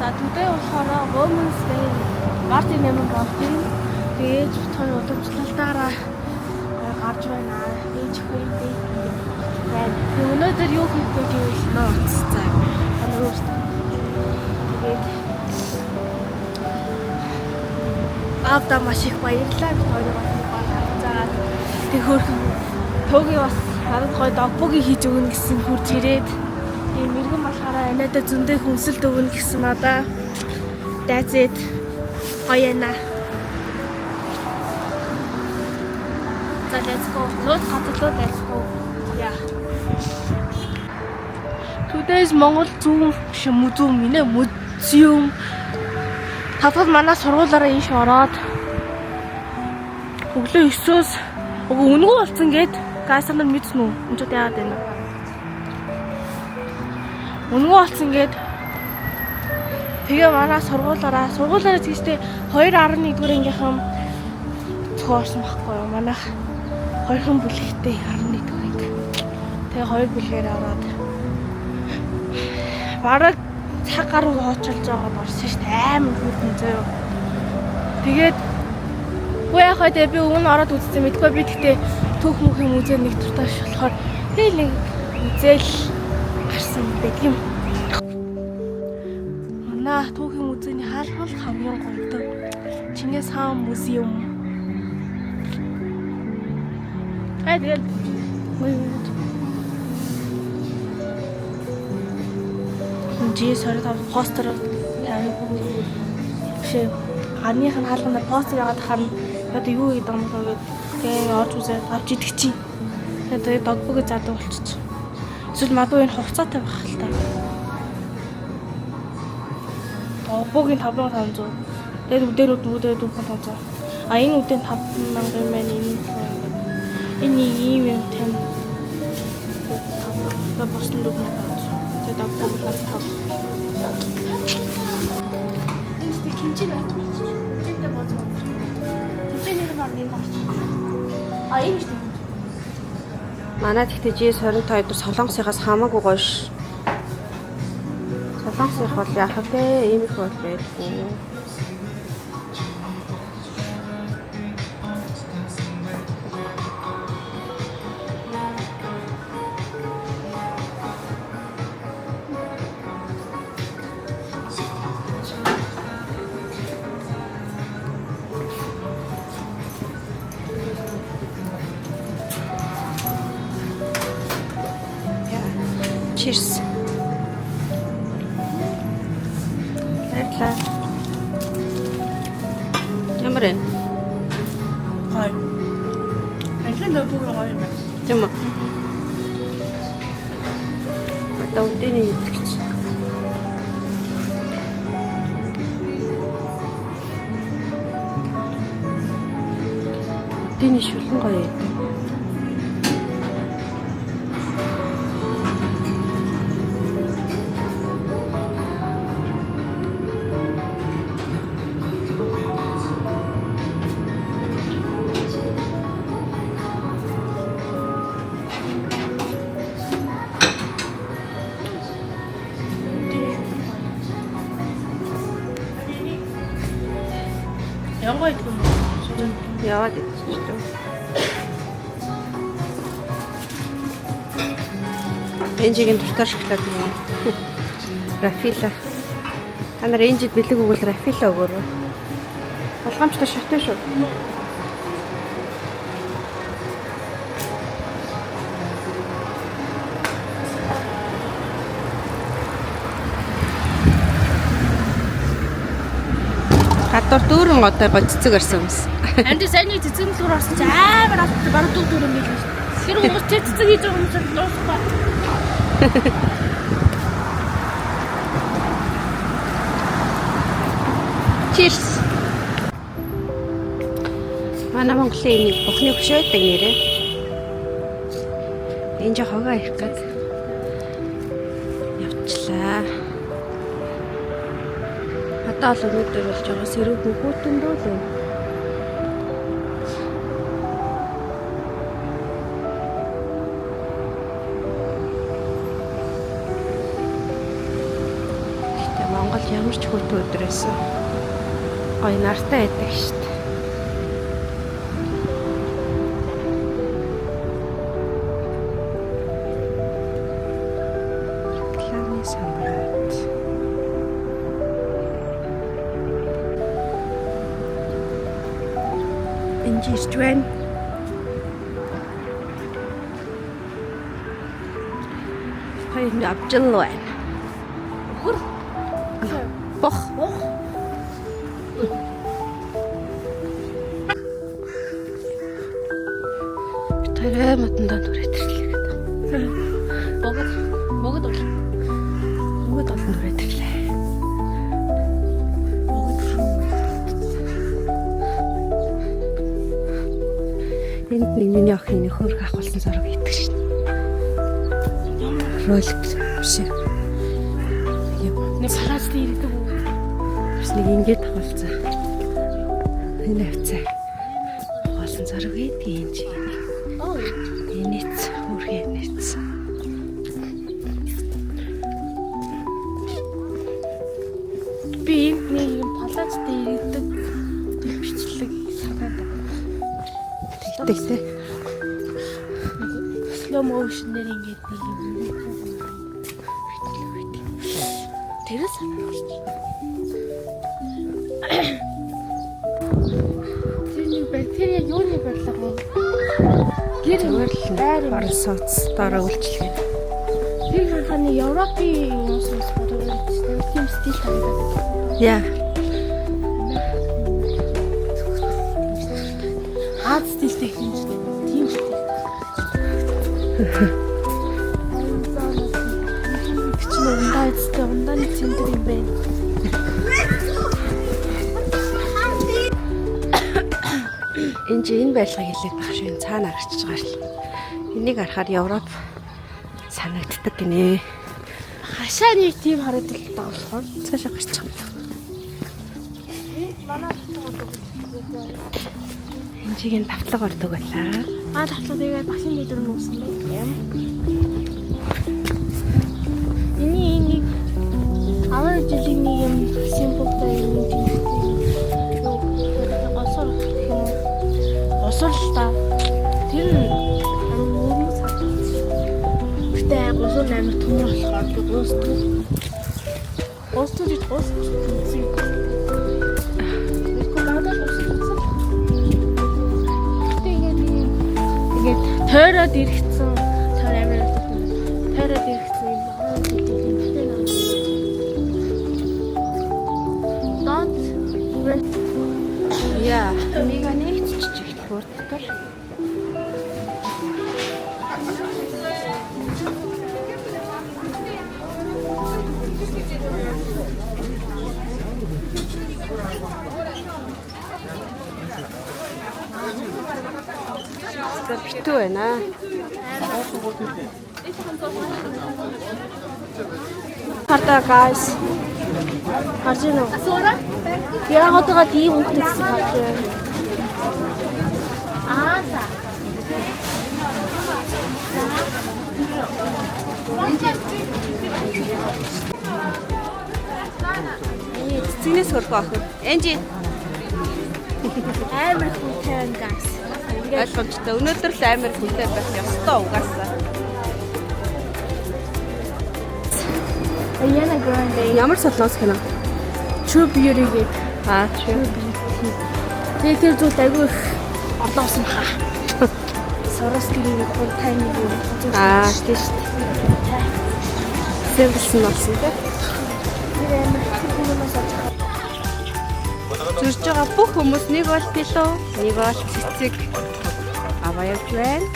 За today болохоор Women's Day Martin нэмэн болтын. Тэгээд бодохоор удамчлалтаараа гарч байна. Ээж хоёр day. Өнөөдөр юу хийх вэ гэвэл нууц. За өнөөдөр тэгээд авда маш их баярлалаа. Хоёроо байна. Тэг хөөрхөн төөгийн бас надад гоё догбогийг хийж өгнө гэсэн хурж ирээд ийм мэрэгэн болохоор анадаа зөндөө хүнсэлд өгнө гэсэн надаа. That's it. Гоё яана. За let's go. Let's go. Yeah. Today's Монгол зүүн музеум минь музеум. Тавхад манай сургуулаараа ийш ороод өглөө 9-өөс өнгөө болсон гээд гайсан нар мэдсэн үү? Энд ч яагаад байна? Өнгөө болсон гээд тэгээ манай сургуулаараа тийштэй 2.1 дугаар ангийнхан зохиосон байхгүй юу? Манай хоёрхан бүлэгтэй 11 дугаар анги. Тэгээ хоёр бүлгээр ороод бараг цаг гаруй хоочолж байгаад орсон шүү дээ. Амар хөөрхөн зөө. Тэгээд үгүй яхаа дээ би өмнө ороод үзсэн мэдгүй би тэгтээ түүх мөхийн музей нэг туртааш болохоор тэгэл нэг үзэл гарсан байдаг юм. Манай түүхийн музейний хаалхал хамгийн гоё. Чингис хаан музеум. Тэгээд G25 постэр тавьсан. Гарных нь хаалгана постэр ягаад харна. Одоо юу хийдэг юм бэ? Тэгээ орж үзээд авч идэх чинь. Тэгээд догбог заадаг болчих. Эсвэл магадгүй энэ хугацаатай байх л та. Догбогийн 5500. Тэгээд үдээр 4500. А энэ үдийн 5000 юм байна. Энэ ийм юм тань. Тэгээд босно л үгүй. Тэгээд догбог л тав. Энэ кинжи байна. Кинжи бозоо. А ийм шүү. Манай тэгтээ G25 дээр Солонгосоос хамаагүй гоё ш. Солонгосынх бол яах вэ? Ийм их бол байлгүй. Cheers. Баярлалаа. Ямар вэ? Хай. Ажил дэвгүй гоё юм байна. Тийм үү? Одоо үдээний идэгч. Үдээний шүлэн гоё юм. 영어 있던 거 영어 있죠. Рэнжигийн дуртаар шоколад юм. Рафила. Та нар рэнжид бэлэг өгвөл рафила өгөөрэй. Болгоомжтой шаттай шүү. Гадуур дүүрэн одоо гоё цэцэг орсон юмс. Энд саяны цэцэг л орсон чи амар алт баруун дүүрэн мэлээ шүү. Тэр хүмүүс цэцэг хийж байгаа хүмүүс дуусах. Cheers. Манай Монголын нэг бухны хөшөөдөг нэрээ. Энд жоо хогоо их гээд явчлаа. Одоо л өнөөдөр болж байгаа сэрүүг мөхөтөн дөө. Монгол ямар ч хөт өдрөөс гоё нартай байдаг шүү дээ. Кланы самрат. Энжиж байна. Хоёр авчил байна. Хөр. Бох. Тэр матандаа нүрээд ирлээ гэдэг. Богд бол. Бүгд олон нүрээд ирлээ. Богд хам. Энд миний охины хөрх авахулсан зураг хийдэг шин. Ролик биш. Нэг палац дээр ирдэг үү? Бас нэг ингэж авахулсан. Энэ хэвцээ. Авахулсан зураг хийдэг юм чи. Оо. Энэц хөрх энэц. Би энд нэг юм палац дээр ирдэг бичлэг санаад байна. Тэгтэй. Slow motion-ээр ингэж нэг юм. Тэрс Тэрний бактери юуны барилга вэ? Гэр Зүгээр л баруун сууц дараа үйлчлэг. тэр ханы Европын юмс бодож байна. Тийм стил тавьдаг. Яа. Аз стилтэй юм шиг. Тийм стил. Чи ундаа эцтэй ундааны центр юм байна. Энд энэ байлгыг хэлээд байх шүү. Цаана гарчиж байгаа шл. Энийг харахаар Европ санагддаг гинэ. Хашаа нэг тийм харагдал таа болохоор Цаашаа гарчих юм. манай Энд чигийн тавтлага ордог байлаа. татлаа тэгээд багшийн мэдрэг нуусан байна. Энийг аваа жилийн нэг юм символтой юм тийм. Осорлоо. Тэр нь өмнө цааш. Гэтэ госол амар том болохоор би дуустав. Дуустав гэж дуустав. Тэгээд тойроод ирэхсэн тойр амар тойроод ирэхсэн юм байна. Дот Яа, энийг нэг чичиг хурдтал. Битүү байна. Хардаа guys. Харж байна уу? Яагаад байгаа тийм хүмүүс харж байна? За. Цэцгнээс хөргөө ах. Энжи Амар хүнтэй байна guys. ойлгомжтой. Өнөөдөр л амар хүнтэй байх ёстой угаасаа. Ariana Grande. Ямар солонгос кино? True Beauty гэдэг. True. Тэгээд тэр зүйл айгүй их орлоосон хаа. Сороскигийн бүр тайны бүр. Тийм шүү дээ. Сэмбэлсэн болсон тийм. Тэр амар хүмүүс олж. Зүрж байгаа бүх хүмүүс нэг бол пило, нэг бол цэцэг аваа явж байна.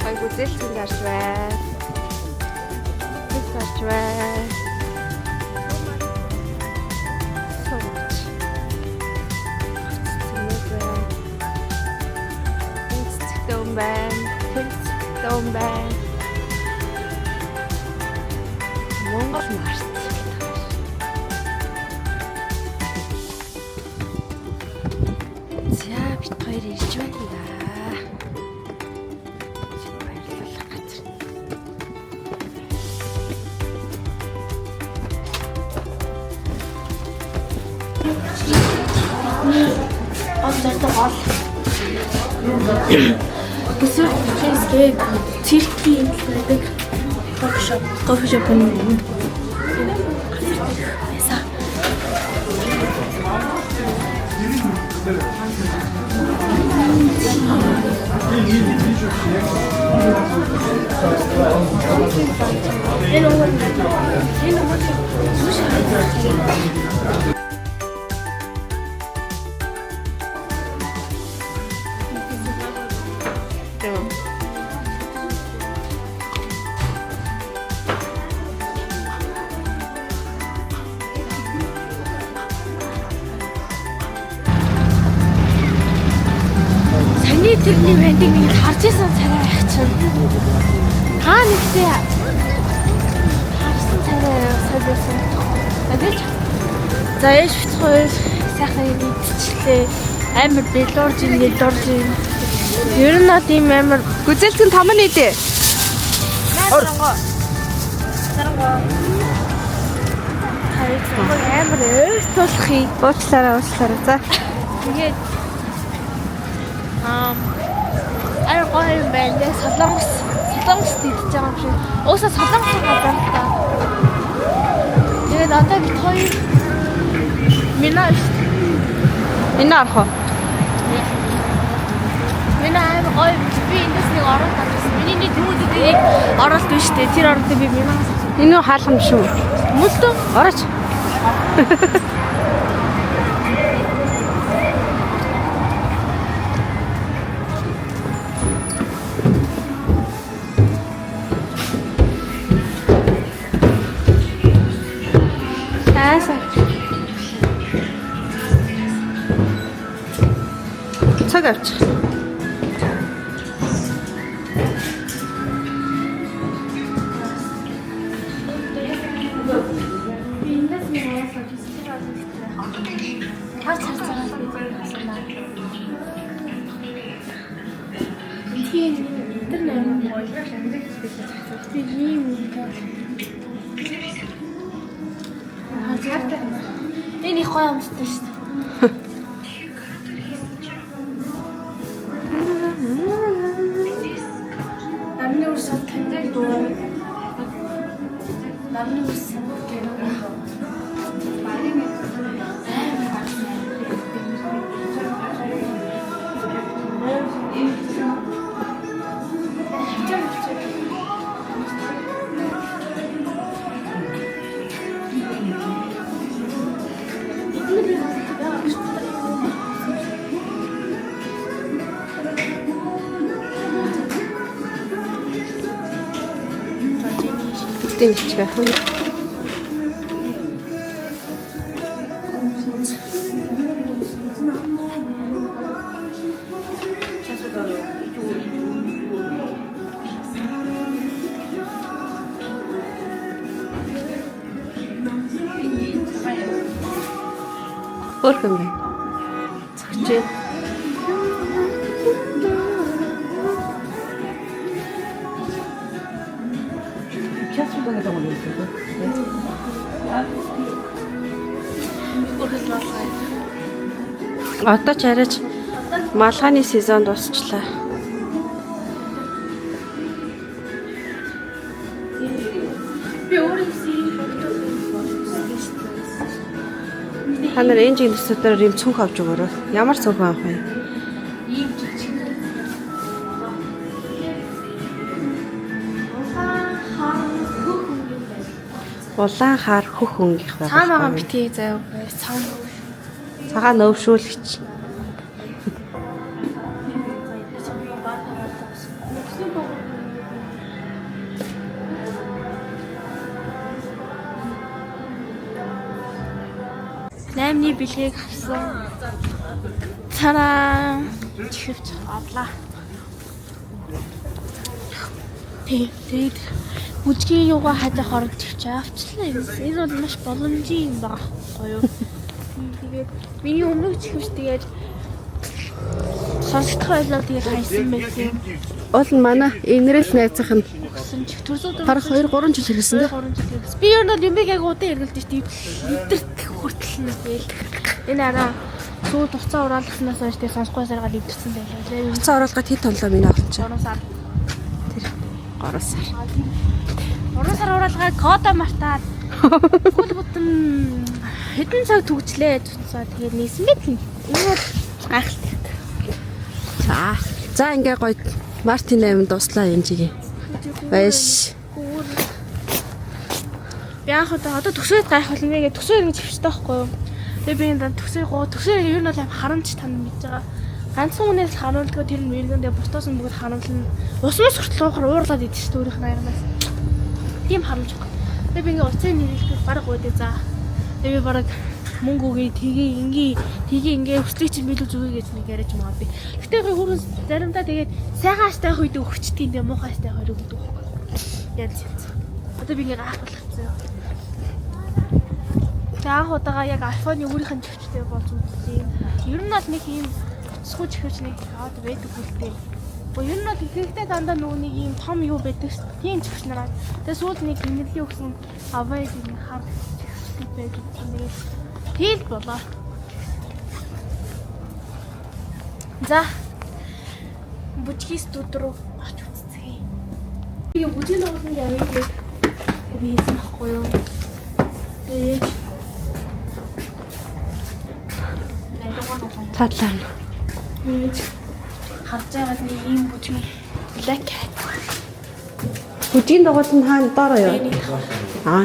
Айгу зэлсэн гарч байна. This гарч байна. So much. Цэцэгтэй байна. Цэцэгтэй байна. Монгол март. За бит хоёр ирж байна да. Баярлалаа газар. гол зордог гол. Эсвэл чизкейк, циркийн байдаг кофе шоп юм. Саяны тэрний бандыг нэг харж исэн царай байх чинь. Хаа нэгтэй харсан царай сайдсан. Тэгэж за яаш битгүй сайхан идчихлээ. Амар белорж ин. Ер нь над ийм амар Гүзэлцэн том нь идэ. Сарангоо. Амар өөстөлхий. Уучлаарай. За. Тэгээд ар гоё юм байна. Солонгос идэж байгаа юм шиг. Уусаа солонгос газар та. Тэгээд одоо бид хоёр минаа Энэ арах уу? минаа амар гоё би эндээс нэг ороод авчихсан. Миний нэг дүүдийг оролт биш үү? Тэр оролтыг би минаас Энэ юу хаалгам шүү. мөлтөө Орооч. Цаг авчих. би эндээс нэг оролт авчихсан. Харц харцгаа тийм тэр нэр гоё. Би ийм энэ их гоё амттай шүү дээ. Намны урсад тэндэг дуу. Намны урсад Тэмчгээ. Өөрхөн байна. Цагчээ. Одоо ч арайч малгайны сезон дуусчлаа. би өөрөөсөө Та нар энэ жигнэсүүдээр юм цүнх авч өгөөрэй. Ямар цүнх авах вэ? ийм жижиг Улаан хаар хөх өнгөх байх. цаамаагаа битгий заяа. Цаам. Цагаан нөвшүүлэгч. Наймны бэлгийг авсан. Цараа чихвч авлаа. Тэгээд бүжгийн юугаа хадах хорог чихвч авчлаа. Энэ бол маш боломжийн юм байна. Гоё. Тэгээд миний өмнөх чихвч тэгээд сонсох байлаа тэгээд хайсан байсан. Уул нь манай инрэл найзах нь Гэсэн чих төрсөд харах 2-3 жил хэрэгсэн дээ. 3 жил. Би ер нь юмыг яг удаан эргэлдэж тийм өдөрт хүртэл нэг байл. Энэ араа сүү туцаа ураалгаснаас хойш тэгээ сонсохгүй саргаад өвдөрсөн байлаа. Хуцаа оруулгаад хэд тонлоо минь авах чинь. 3 сар. Тэр 3 сар. 3 сар ураалгаад кода мартаад бүтэн хэдэн цаг түгжлээ зүтсаа тэгээд нийсэн мэт л. Энэ бол гайхалтай. За ингээ гоё Мартин 8 дуслаа янжиг. Баяш. Би анх одоо төсөөд гайх болно нэгэ төсөө ингэж хөвчтэй байхгүй юу? Тэгээ би энэ төсөө ер нь бол харамч тань мэдж байгаа. Ганцхан хүнээс л харуулдаг тэр нь мэргэндээ бусдаас нь бүгд харуулна. Усмас хүртэл уухаар уурлаад идэв шүү өөрийнх нь аягнаас. Тийм харамч байна. Тэгээ би ингээ уцаа нэрэлдэх бараг уудээ за. Тэгээ би бараг мөнгө үгүй тгий ингээ өстрийг чинь билүү зүгээ гэж нэг яриад юм аа би. Гэтэ хөрөн заримдаа тэгээд сайхан аштай хүйд өгчдөг юм дэ муухай аштай хойд өгдөг. Яаж юм. Одоо би ингээ гайхуулчихсан юм. Тэгээ анх удаага яг iPhone-ы өөрийнх нь чихчтэй болж үзсэн. Ер нь бол нэг юм схүү чихвч нэг аваад байдаг үлдээ. Ер нь бол ихэнхдээ дандаа нөгөө нэг юм том юу байдаг ш. Тийм чихвч нараа. Тэгээ сүүлд нэг гинэрлээ өгсөн аваад нэг хар чихвч байдаг юм. Тэгэл болоо. За. Бүжгийн студ руу очиж үзье. Би бүжгийн нуусан явъя. Би хийсэн байхгүй юу? Тэгээд Татлаа. харж байгаа нэг ийм бүжгийн black cat. Бүжгийн дугуйл нь хаана доороо юу? Аа.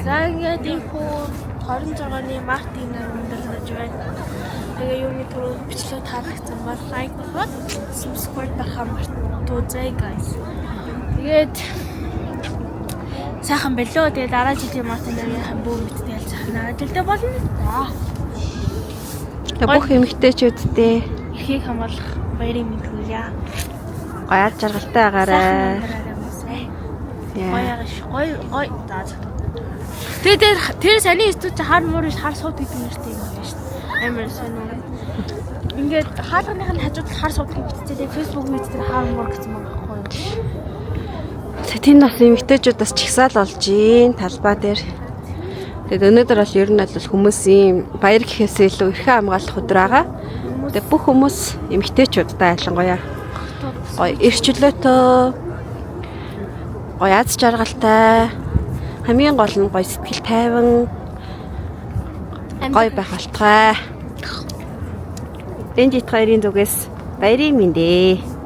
За ингээд ийм хүү 26-ны Мартин өндөрлөж байна. Тэгээ юуны түрүү бичлэг таалагдсан бол лайк болоод subscribe барахаа мартаоцгаая guys. Тэгээд сайхан болоо. Тэгээд дараа жилийн Мартингийн бүү мэдтэй ялж байгаа. Жилдээ болно. За. Бүх эмэгтэйчүүдтэй Эхийг хамгаалах баярын мэнд хүлье. гоё аж жаргалтай байгаарай. Гой даа. Тэр саний студ хар муурж хар сууд гэдэг нэртэй юм байна шүү дээ. Амар сонио. Ингээд хаалганых нь хажууд хар сууд гэдэг Facebook мэддэг хар муур гэсэн байгаа байхгүй юу? Тийм нас эмэгтэйчүүдээс чигсаал болж ийн талбай дээр. Тэгээд өнөөдөр бол ер нь бол хүмүүсийн баяр гэхээсээ илүү эрхээ хамгаалах өдөр байгаа. Тэгээд бүх хүмүүс эмэгтэйчүүдтэй ялангуяа гоё эрхчлөөтэй гоё аз жаргалтай хамгийн гол нь гоё сэтгэл тайван гоё байх болтугай. Энд ит хоёрын зүгээс баярын мэндэ.